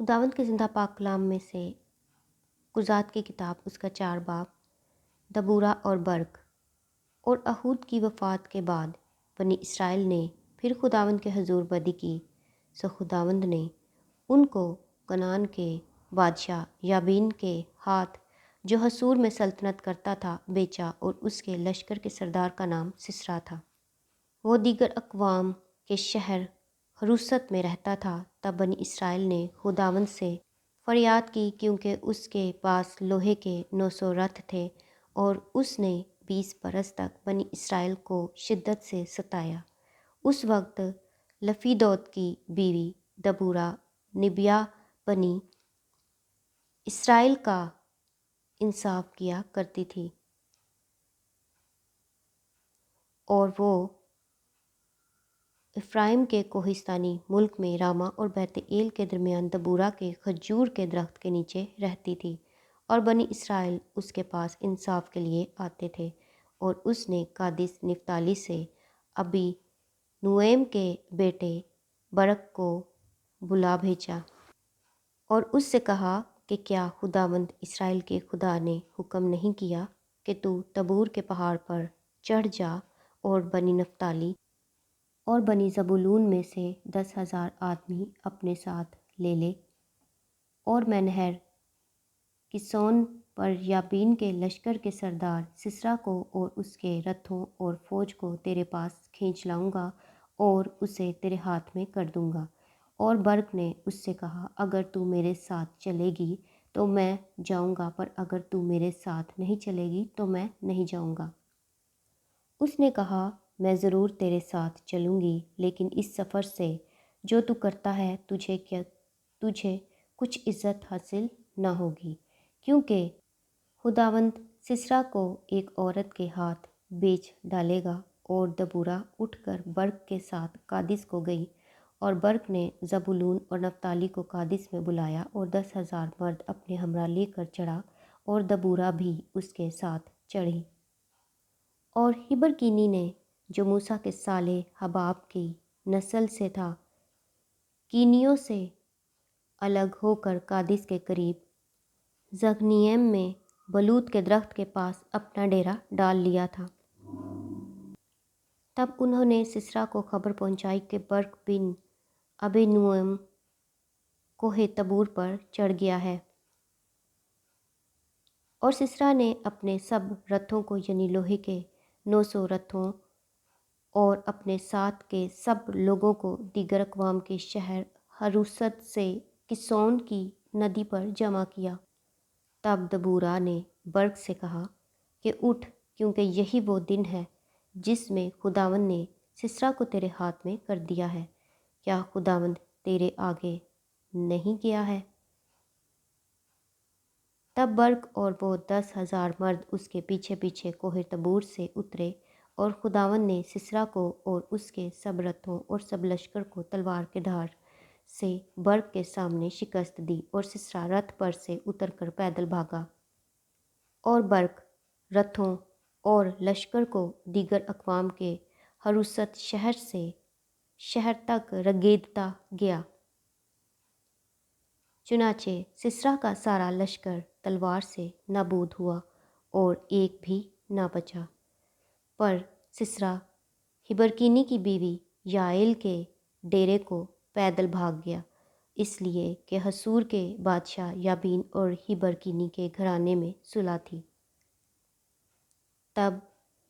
خداوند کے زندہ پاک کلام میں سے قضات کی کتاب اس کا 4 باب دبورہ اور برق۔ اور اہود کی وفات کے بعد بنی اسرائیل نے پھر خداوند کے حضور بدی کی، سو خداوند نے ان کو کنعان کے بادشاہ یابین کے ہاتھ جو حصور میں سلطنت کرتا تھا بیچا، اور اس کے لشکر کے سردار کا نام سسرا تھا۔ وہ دیگر اقوام کے شہر حروست میں رہتا تھا۔ تب بنی اسرائیل نے خداوند سے فریاد کی، کیونکہ اس کے پاس لوہے کے 900 رتھ تھے، اور اس نے 20 برس تک بنی اسرائیل کو شدت سے ستایا۔ اس وقت لفیدوت کی بیوی دبورہ نبیہ بنی اسرائیل کا انصاف کیا کرتی تھی، اور وہ افرائیم کے کوہستانی ملک میں راما اور بیت ایل کے درمیان دبورہ کے کھجور کے درخت کے نیچے رہتی تھی، اور بنی اسرائیل اس کے پاس انصاف کے لیے آتے تھے۔ اور اس نے قادس نفتالی سے ابی نویم کے بیٹے برق کو بلا بھیجا، اور اس سے کہا کہ کیا خداوند اسرائیل کے خدا نے حکم نہیں کیا کہ تو تبور کے پہاڑ پر چڑھ جا، اور بنی نفتالی اور بنی زبولون میں سے 10,000 آدمی اپنے ساتھ لے لے، اور میں نہر کسون پر یابین کے لشکر کے سردار سسرا کو اور اس کے رتھوں اور فوج کو تیرے پاس کھینچ لاؤں گا، اور اسے تیرے ہاتھ میں کر دوں گا۔ اور برق نے اس سے کہا، اگر تو میرے ساتھ چلے گی تو میں جاؤں گا، پر اگر تو میرے ساتھ نہیں چلے گی تو میں نہیں جاؤں گا۔ اس نے کہا، میں ضرور تیرے ساتھ چلوں گی، لیکن اس سفر سے جو تو کرتا ہے تجھے کچھ عزت حاصل نہ ہوگی، کیونکہ خداوند سسرا کو ایک عورت کے ہاتھ بیچ ڈالے گا۔ اور دبورہ اٹھ کر برق کے ساتھ قادس کو گئی، اور برق نے زبولون اور نفتالی کو قادس میں بلایا، اور 10,000 مرد اپنے ہمراہ لے کر چڑھا، اور دبورہ بھی اس کے ساتھ چڑھی۔ اور ہبرکینی نے جو موسیٰ کے سالے حباب کی نسل سے تھا، کینیوں سے الگ ہو کر قادس کے قریب زغنیم میں بلوت کے درخت کے پاس اپنا ڈیرا ڈال لیا تھا۔ تب انہوں نے سسرا کو خبر پہنچائی کہ برق بن ابینوئم کوہ تبور پر چڑھ گیا ہے، اور سسرا نے اپنے سب رتھوں کو، یعنی لوہے کے 900 رتھوں، اور اپنے ساتھ کے سب لوگوں کو دیگر اقوام کے شہر حروست سے کسون کی ندی پر جمع کیا۔ تب دبورہ نے برق سے کہا کہ اٹھ، کیونکہ یہی وہ دن ہے جس میں خداوند نے سسرا کو تیرے ہاتھ میں کر دیا ہے۔ کیا خداوند تیرے آگے نہیں گیا ہے؟ تب برق اور وہ 10,000 مرد اس کے پیچھے پیچھے کوہ تبور سے اترے، اور خداوند نے سسرا کو اور اس کے سب رتھوں اور سب لشکر کو تلوار کے دھار سے برق کے سامنے شکست دی، اور سسرا رتھ پر سے اتر کر پیدل بھاگا، اور برق رتھوں اور لشکر کو دیگر اقوام کے حروست شہر سے شہر تک رگیدتا گیا۔ چنانچہ سسرا کا سارا لشکر تلوار سے نابود ہوا، اور ایک بھی نہ بچا۔ پر سسرا ہبرکینی کی بیوی یائل کے ڈیرے کو پیدل بھاگ گیا، اس لیے کہ حصور کے بادشاہ یابین اور ہبرکینی کے گھرانے میں صلح تھی۔ تب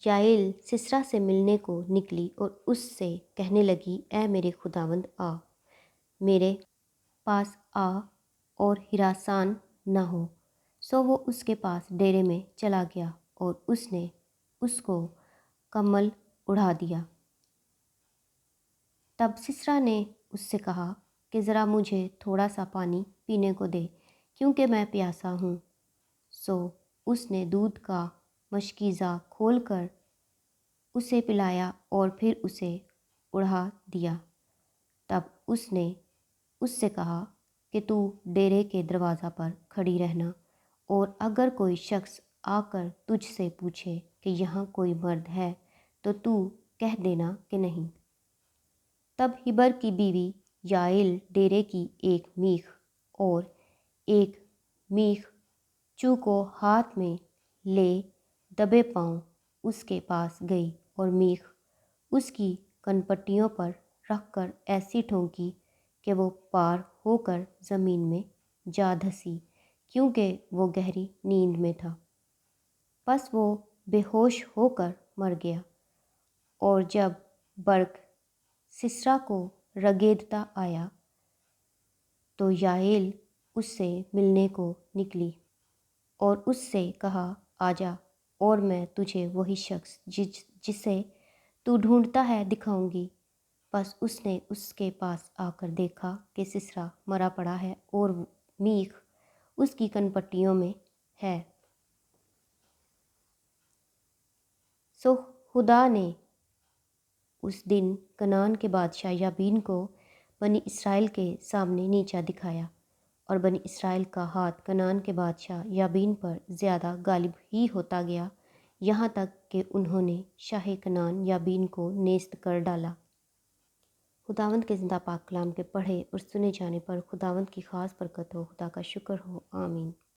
یائل سسرا سے ملنے کو نکلی، اور اس سے کہنے لگی، اے میرے خداوند، آ میرے پاس آ اور ہراسان نہ ہو۔ سو وہ اس کے پاس ڈیرے میں چلا گیا، اور اس نے اس کو کمل اڑا دیا۔ تب سسرا نے اس سے کہا کہ ذرا مجھے تھوڑا سا پانی پینے کو دے، کیونکہ میں پیاسا ہوں۔ سو اس نے دودھ کا مشکیزہ کھول کر اسے پلایا، اور پھر اسے اڑا دیا۔ تب اس نے اس سے کہا کہ تو ڈیرے کے دروازہ پر کھڑی رہنا، اور اگر کوئی شخص آ کر تجھ سے پوچھے کہ یہاں کوئی مرد ہے تو کہہ دینا کہ نہیں۔ تب ہبر کی بیوی یائل ڈیرے کی ایک میخ اور ایک میخ چو کو ہاتھ میں لے دبے پاؤں اس کے پاس گئی اور میخ اس کی کنپٹیوں پر رکھ کر ایسی ٹھونکی کہ وہ پار ہو کر زمین میں جا دھسی، کیونکہ وہ گہری نیند میں تھا۔ پس وہ بے ہوش ہو کر مر گیا، اور جب برق سسرا کو رگیدتا آیا تو یائل اس سے ملنے کو نکلی اور اس سے کہا، آجا اور میں تجھے وہی شخص جسے تو ڈھونڈتا ہے دکھاؤں گی۔ پس اس نے اس کے پاس آ کر دیکھا کہ سسرا مرا پڑا ہے اور میخ اس کی کنپٹیوں میں ہے۔ سو خدا نے اس دن کنعان کے بادشاہ یابین کو بنی اسرائیل کے سامنے نیچا دکھایا، اور بنی اسرائیل کا ہاتھ کنعان کے بادشاہ یابین پر زیادہ غالب ہی ہوتا گیا، یہاں تک کہ انہوں نے شاہ کنعان یابین کو نیست کر ڈالا۔ خداوند کے زندہ پاک کلام کے پڑھے اور سنے جانے پر خداوند کی خاص برکت ہو، خدا کا شکر ہو، آمین۔